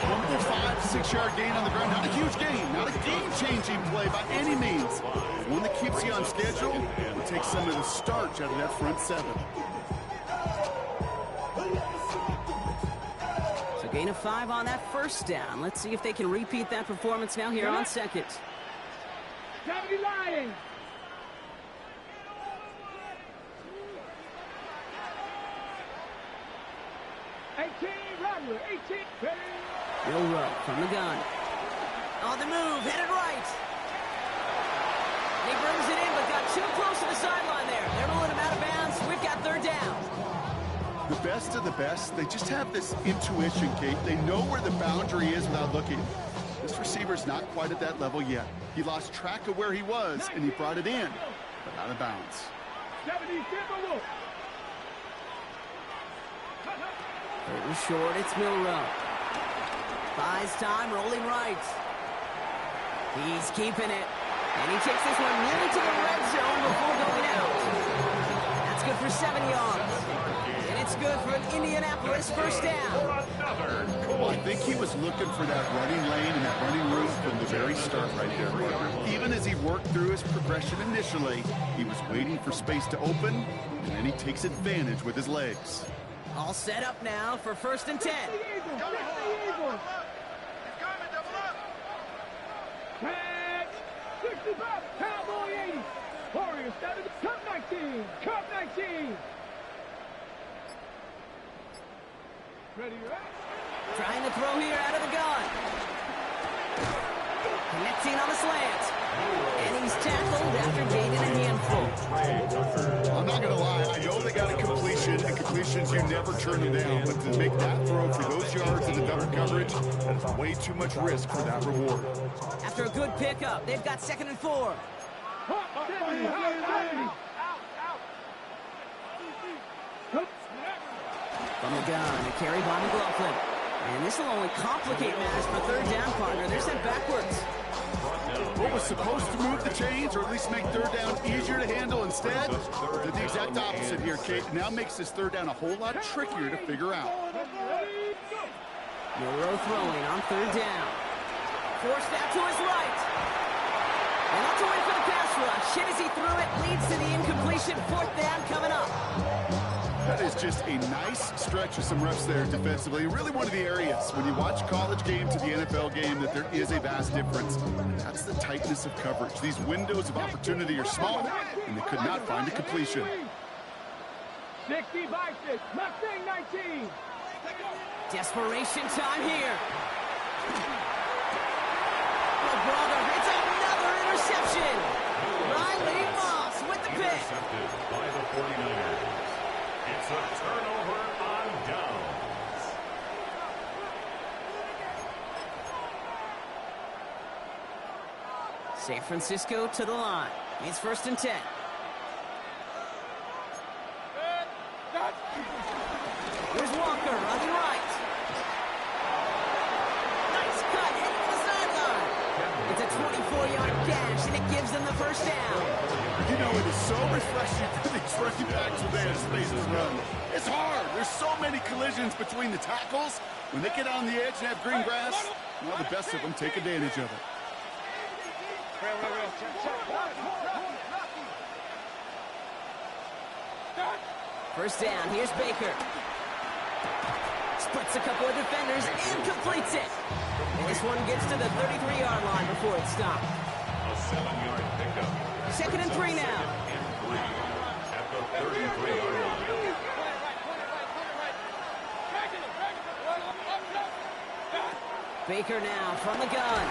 Humble 5-6 yard gain on the ground. Not a huge gain. Not a game-changing play by any means. One that keeps you on schedule and takes some of the starch out of that front 7. So Gain of 5 on that first down. Let's see if they can repeat that performance now here on second. 70 Lions. Will Rowe from the gun. On the move, headed right. He brings it in, but got too close to the sideline there. They're rolling him out of bounds. We've got third down. The best of the best, they just have this intuition, Kate. They know where the boundary is without looking. This receiver's not quite at that level yet. He lost track of where he was, and he brought it in, but out of bounds. 70 Timberwolves. It was short, it's Milrow. Buys time, rolling right. He's keeping it. And he takes this one nearly to the red zone before going out. That's good for 7 yards. And it's good for an Indianapolis first down. Well, I think he was looking for that running lane and that running route from the very start right there, partner. Even as he worked through his progression initially, he was waiting for space to open, and then he takes advantage with his legs. All set up now for 1st and 10. Tag, 65, Cowboy 80. Warriors down to the Cup 19. Cup 19. Ready, Trying to throw here out of the gun. Connecting on the slant. And he's tackled after gaining a handful. I'm not going to lie. I know they got a completion, and completions, you never turn them down. But to make that throw for those yards in the double coverage, that is way too much risk for that reward. After a good pickup, they've got 2nd and 4. From the gun, a carry by McLaughlin. And this will only complicate matters for 3rd down, partner. They're sent backwards. What was supposed to move the chains, or at least make 3rd down easier to handle instead, did the exact opposite here, Kate. Now makes this 3rd down a whole lot trickier to figure out. Milrow throwing on 3rd down. Forced out to his right. And that's a win for the pass rush. Hit as he threw it, leads to the incompletion. 4th down coming up. That is just a nice stretch of some reps there defensively. Really one of the areas when you watch college game to the NFL game that there is a vast difference. That's the tightness of coverage. These windows of opportunity are small, and they could not find a completion. 60 by 6, Mustang 19. Desperation time here. Brother, it's another interception. Riley Moss with the pick. Intercepted by the 49ers. It's a turnover on downs. San Francisco to the line. It's 1st and 10. Here's Walker running right. Nice cut, heading to the sideline. It's a 24-yard dash, and it gives them the first down. You know, it is so refreshing for these running backs when they have space to run. It's hard. There's so many collisions between the tackles. When they get on the edge and have green grass, well, the best of them take advantage of it. First down, here's Baker. Splits a couple of defenders and completes it. And this one gets to the 33-yard line before it's stopped. A 7-yard pickup. 2nd and 3 now. At the 33-yard line. Baker now from the gun.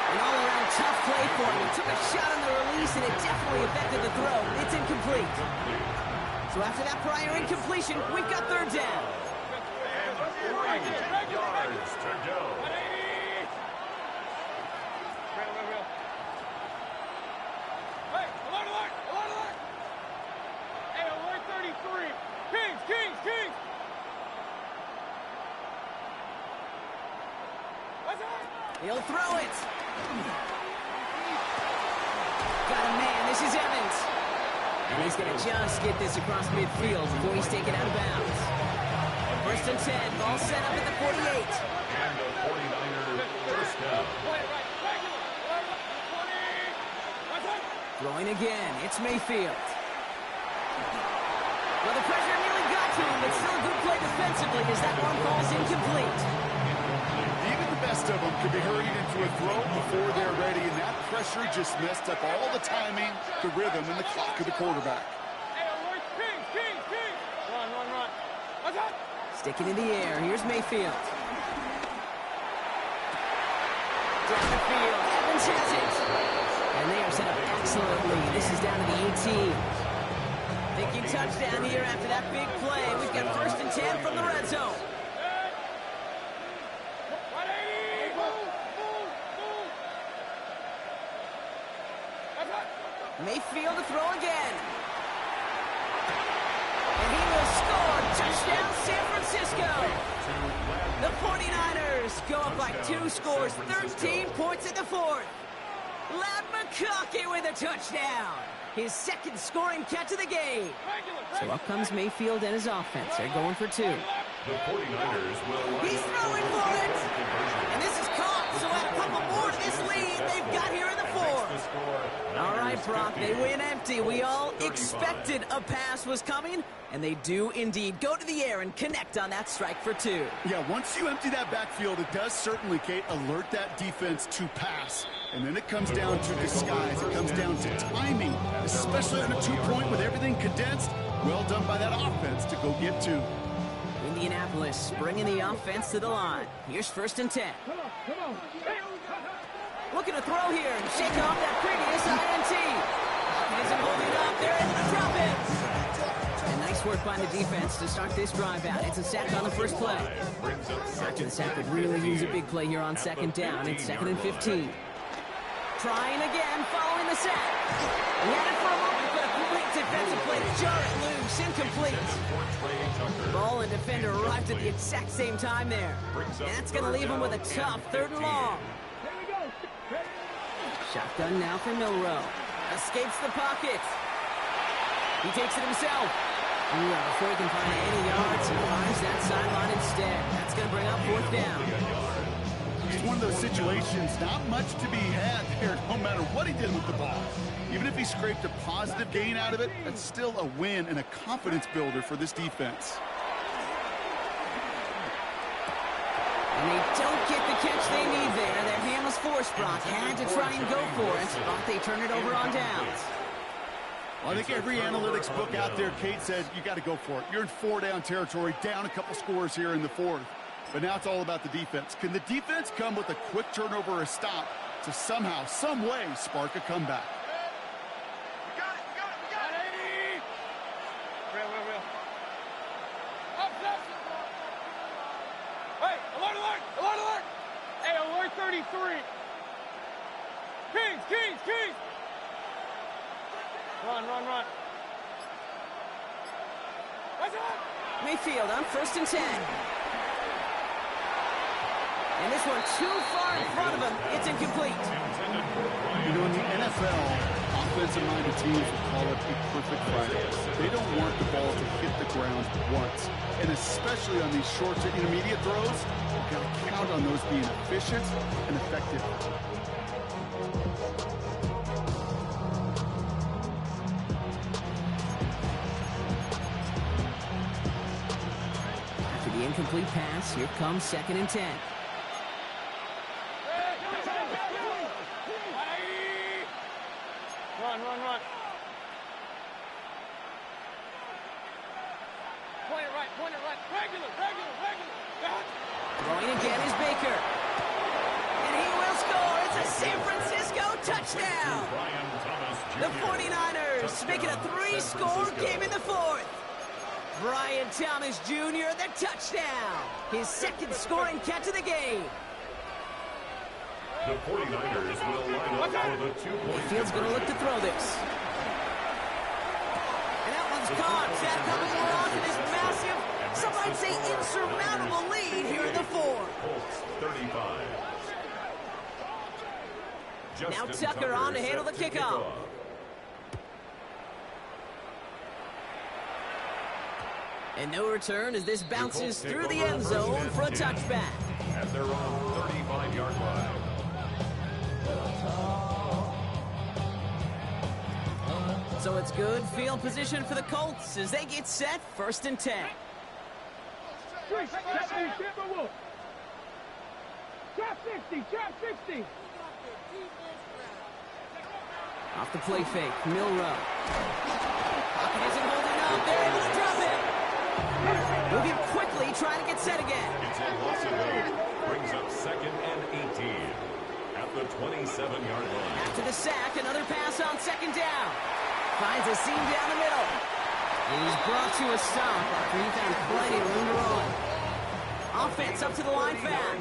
An all-around tough play for him. He took a shot on the release, and it definitely affected the throw. It's incomplete. So after that prior incompletion, we've got 3rd down. And 3 yards to go. Hey, alert 33. Kings. He'll throw it. Got a man. This is Evans. And he's going to just get this across midfield before he's taken out of bounds. 1st and 10. Ball set up at the 48. And the 49ers first down. Throwing again. It's Mayfield. Well, the pressure nearly got to him, but still a good play defensively as that one falls incomplete. Even the best of them could be hurried into a throw before they're ready, and that pressure just messed up all the timing, the rhythm, and the clock of the quarterback. Sticking in the air. Here's Mayfield. Down the field. Evans has it. And they are set up excellently. This is down to the 18. Thinking touchdown here after that big play. We've got 1st and 10 from the red zone. Mayfield to throw again. And he will score. Touchdown, San Francisco. The 49ers go up by 2 scores, 13 points in the 4th. Lad McConkey with a touchdown. His 2nd scoring catch of the game. So up comes Mayfield and his offense. They're going for 2. The 49ers will... He's throwing for it. And this is caught, so add a couple more to this lead they've got here in the 4th. All right, Brock, they win empty. We all expected a pass was coming, and they do indeed go to the air and connect on that strike for 2. Yeah, once you empty that backfield, it does certainly, Kate, alert that defense to pass. And then it comes down to disguise. It comes down to timing, especially on a 2-point with everything condensed. Well done by that offense to go get 2. Indianapolis bringing the offense to the line. Here's 1st and 10. Looking to throw here and shake off that previous INT. Isn't holding up. They're able to drop it. And nice work by the defense to start this drive out. It's a sack on the first play. After the sack would really use a big play here on 2nd down. It's 2nd and 15. Trying again following the sack. He had it for a moment, but a great defensive play to jar it loose. Incomplete. Ball and defender arrived at the exact same time there. And that's going to leave him with a tough 3rd and long. Shotgun now for Milrow. Escapes the pocket. He takes it himself. Before he can find any yards, he finds that sideline instead. That's going to bring up 4th down. It's one of those situations, not much to be had there, no matter what he did with the ball. Even if he scraped a positive gain out of it, that's still a win and a confidence builder for this defense. And they don't get the catch they need there. Their hand was forced, Brock. Had to try and go for it, but they turn it over on downs. Well, I think every analytics book out there, Kate, said you got to go for it. You're in 4-down territory, down a couple scores here in the 4th. But now it's all about the defense. Can the defense come with a quick turnover or a stop to somehow, some way, spark a comeback? We got it. Real. Up. Hey, alert. Hey, alert 33. Kings. Run. What's up? Mayfield on 1st and 10. And this one too far in front of him. It's incomplete. You know, in the NFL, offensive-minded teams will call it a perfect Friday. They don't want the ball to hit the ground once. And especially on these short to intermediate throws, you've got to count on those being efficient and effective. After the incomplete pass, here comes 2nd and 10. Run. Point it right. Regular. Throwing again is Baker. And he will score. It's a San Francisco touchdown. The 49ers making a 3-score game in the 4th. Brian Thomas Jr., the touchdown. His 2nd scoring catch of the game. The 49ers will line up for the 2-point Field's going to look to throw this. And that one's caught. That couple more on to this massive, some might say insurmountable lead here in the 4th. Colts 35. Now Tucker on to handle the kickoff. And no return as this bounces through the end zone for a touchback. At their own 35-yard line. So it's good field position for the Colts as they get set, 1st and 10. Trap 60, trap 60. Off the play fake, Milrow. Pocket isn't holding up. They're able to drop it. Moving quickly, trying to get set again. It's a loss of 8. Brings up 2nd and 18 at the 27-yard line. After the sack, another pass on 2nd down. Finds a seam down the middle. He's brought to a stop after he found plenty of room to run. Offense up to the line fast.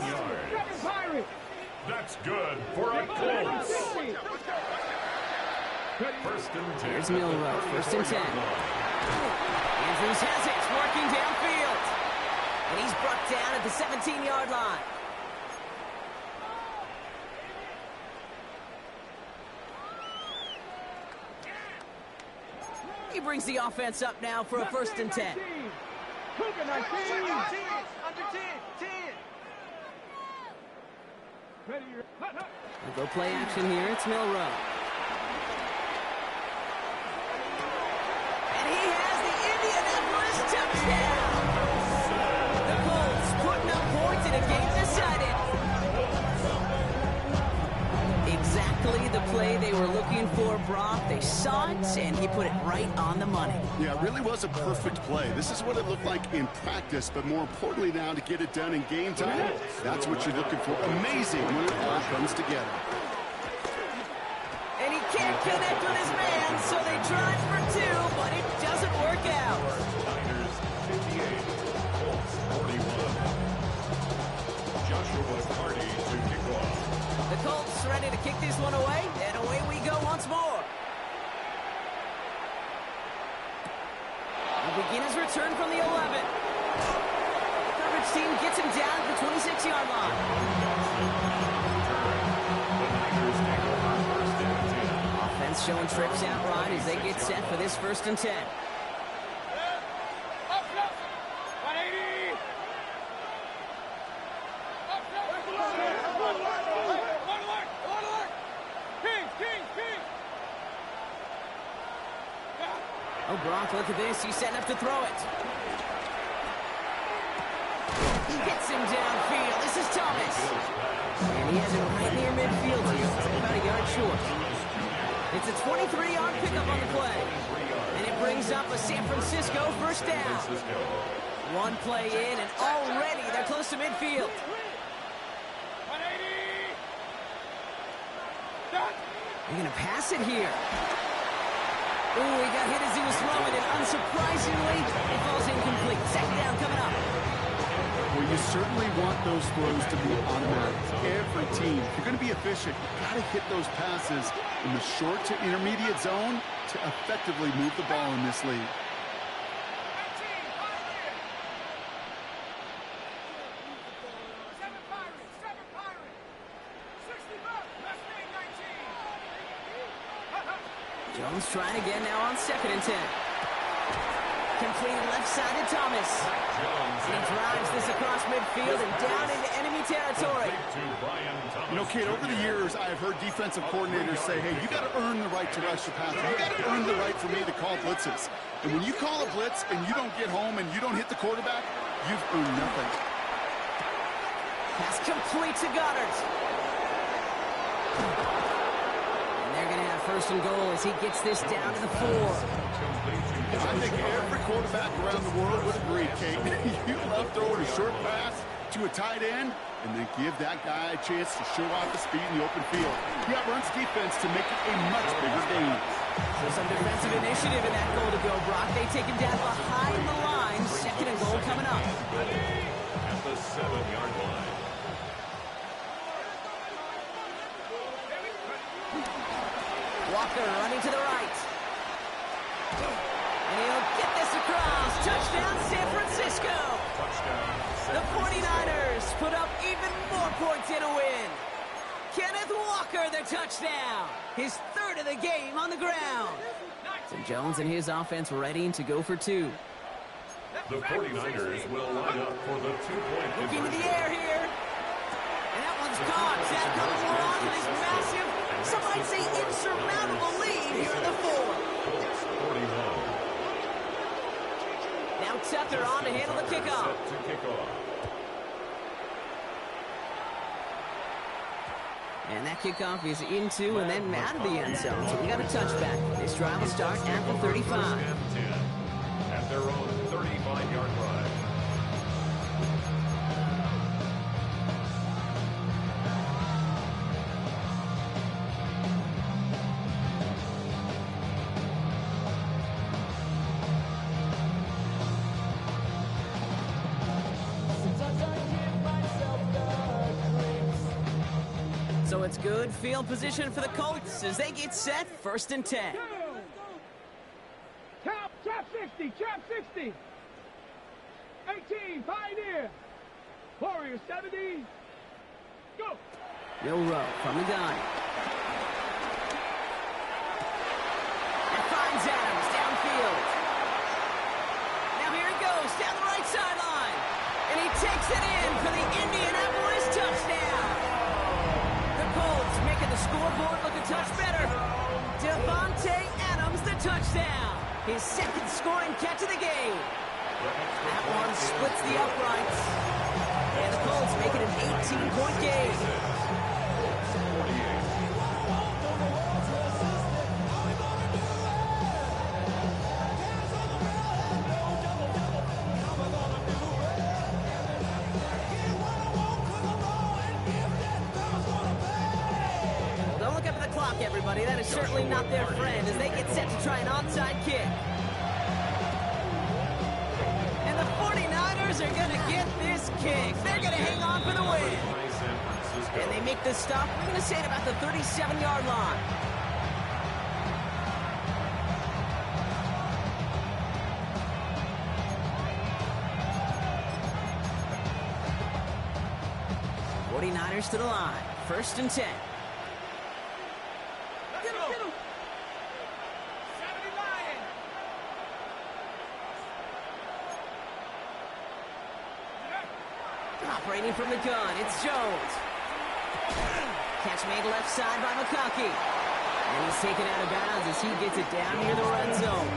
That's good for a Colts. 1st and 10. Here's Milrow, 1st and 10. Andrews has it, working downfield. And he's brought down at the 17-yard line. He brings the offense up now for a 1st and 10. We'll go play action here. It's Milrow. And he has the Indianapolis touchdown. The Colts putting up points in a game decided. Exactly the play they were looking for, Brock. They saw it, and he put it right on the money. Yeah, it really was a perfect play. This is what it looked like in practice, but more importantly now to get it done in game time, that's what you're looking for. Amazing when it all comes together. And he can't connect with his man, so they tried for 2, but it doesn't work out. Niners 58, Colts 41. Joshua Carty to kick off. The Colts ready to kick this one away, and away we go once more. He'll begin his return from the 11. The coverage team gets him down at the 26-yard line. The Niners take over 1st and 10. Offense showing trips out right as they get set for this 1st and 10. Oh, Brock, look at this. He's setting up to throw it. He gets him downfield. This is Thomas. And he has it right near midfield here. It's about a yard short. It's a 23-yard pickup on the play. And it brings up a San Francisco 1st down. One play in, and already they're close to midfield. They're going to pass it here. Ooh, he got hit as he was throwing it. Unsurprisingly, it falls incomplete. 2nd down coming up. Well, you certainly want those throws to be automatic. Every team, if you're going to be efficient, you've got to hit those passes in the short to intermediate zone to effectively move the ball in this league. Jones trying again now on 2nd and 10. Completed left side to Thomas. He drives this across midfield and down into enemy territory. You know, kid, over the years, I've heard defensive coordinators say, hey, you got to earn the right to rush the passer. You got to earn the right for me to call blitzes. And when you call a blitz and you don't get home and you don't hit the quarterback, you've earned nothing. Pass complete to Goddard. And they're going to have 1st and goal as he gets this down to the 4. I think every quarterback around the world would agree, Kate. You love throwing a short pass to a tight end and then give that guy a chance to show off the speed in the open field. He outruns defense to make it a much bigger game. So some defensive initiative in that goal to go, Brock. They take him down behind the line. 2nd and goal coming up. At the 7-yard line. Walker running to the right. And he'll get this across. Touchdown, San Francisco. Touchdown. The 49ers put up even more points in a win. Kenneth Walker, the touchdown. His 3rd of the game on the ground. So Jones and his offense ready to go for 2. The 49ers will line up for the 2-point Looking to conversion. the air here. And that one's caught. That comes along with his massive, some might say insurmountable lead here in the 4th. Colts 41. Now Tucker on to handle the kickoff. Set to kick off. And that kickoff is into and then out of the end zone. So we got a touchback. This drive will start at the 35. First and 10 at their own 35-yard line. So it's good field position for the Colts as they get set, 1st and 10. Trap 60, trap 60. 18, Pioneer. Warrior 70. Go. Bill Rowe from the gun. And finds Adams downfield. Now here he goes down the right sideline. And he takes it in for the Indianapolis touchdown. The Colts making the scoreboard look a touch better. Devontae Adams, the touchdown. His second scoring catch of the game. That one splits the uprights. And the Colts make it an 18-point game. Don't look up at the clock, everybody. That is certainly not their friend as they get set to try an onside kick. And the 49ers are going to get this kick. They're going to hang on for the win. And they make this stop, we're going to say, at about the 37-yard line. '49ers to the line. 1st and 10. Operating from the gun, it's Jones. Catch made left side by McConkey. And he's taken out of bounds as he gets it down near the red zone.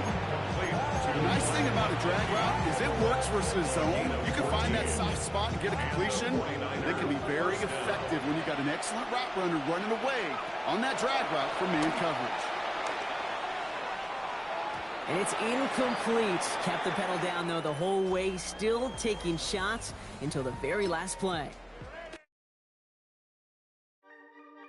The nice thing about a drag route is it works versus zone. You can find that soft spot and get a completion. It can be very effective when you got an excellent route runner running away on that drag route for man coverage. And it's incomplete. Kept the pedal down, though, the whole way, still taking shots until the very last play.